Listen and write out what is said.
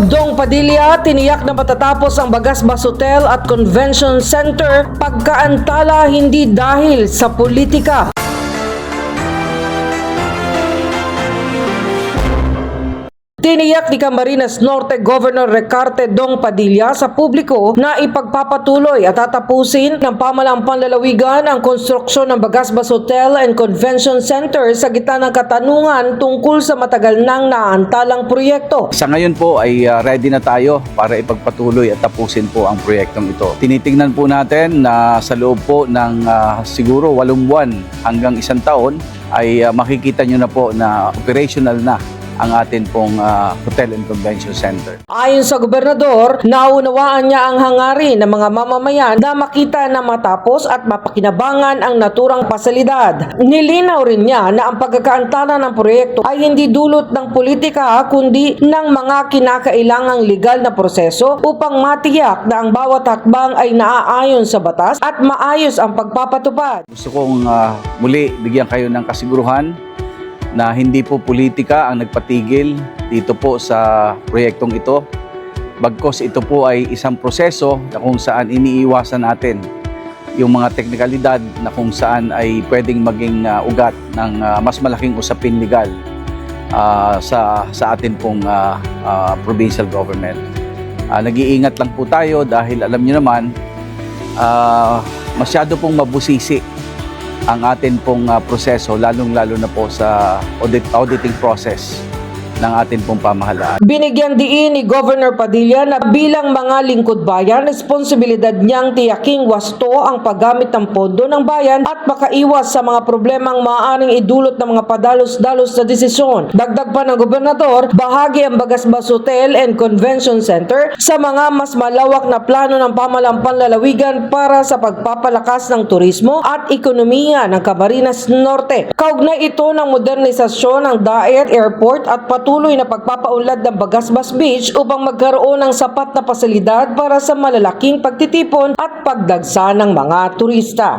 Dong Padilla tiniyak na matatapos ang Bagasbas Hotel at Convention Center pagkaantala hindi dahil sa politika. Tiniyak ni Camarines Norte Governor Recarte Dong Padilla sa publiko na ipagpapatuloy at tatapusin ng pamahalaang panlalawigan ang konstruksyon ng Bagasbas Hotel and Convention Center sa gitna ng katanungan tungkol sa matagal nang naantalang proyekto. Sa ngayon po ay ready na tayo para ipagpatuloy at tapusin po ang proyektong ito. Tinitingnan po natin na sa loob po ng siguro 8 buwan hanggang 1 taon ay makikita nyo na po na operational na ang atin pong Hotel and Convention Center. Ayon sa gobernador, naunawaan niya ang hangarin ng mga mamamayan na makita na matapos at mapakinabangan ang naturang pasilidad. Nilinaw rin niya na ang pagkakaantala ng proyekto ay hindi dulot ng politika kundi ng mga kinakailangang legal na proseso upang matiyak na ang bawat hakbang ay naaayon sa batas at maayos ang pagpapatupad. Gusto kong muli bigyan kayo ng kasiguruhan na hindi po politika ang nagpatigil dito po sa proyektong ito. Bagkos ito po ay isang proseso na kung saan iniiwasan natin yung mga teknikalidad na kung saan ay pwedeng maging ugat ng mas malaking usapin legal sa atin pong provincial government. Nag-iingat lang po tayo dahil alam niyo naman masyado pong mabusisi ang atin pong proseso, lalong-lalo na po sa auditing process ng atin pong pamahalaan. Binigyan diin ni Governor Padilla na bilang mga lingkod bayan, responsibilidad niyang tiyaking wasto ang paggamit ng pondo ng bayan at makaiwas sa mga problemang maaaring idulot ng mga padalos-dalos na desisyon. Dagdag pa ng gobernador, bahagi ang Bagasbas Hotel and Convention Center sa mga mas malawak na plano ng pamahalaang panlalawigan para sa pagpapalakas ng turismo at ekonomiya ng Camarines Norte. Kaugnay ito ng modernisasyon ng DAET Airport at patuloy na pagpapaunlad ng Bagasbas Beach upang magkaroon ng sapat na pasilidad para sa malalaking pagtitipon at pagdagsa ng mga turista.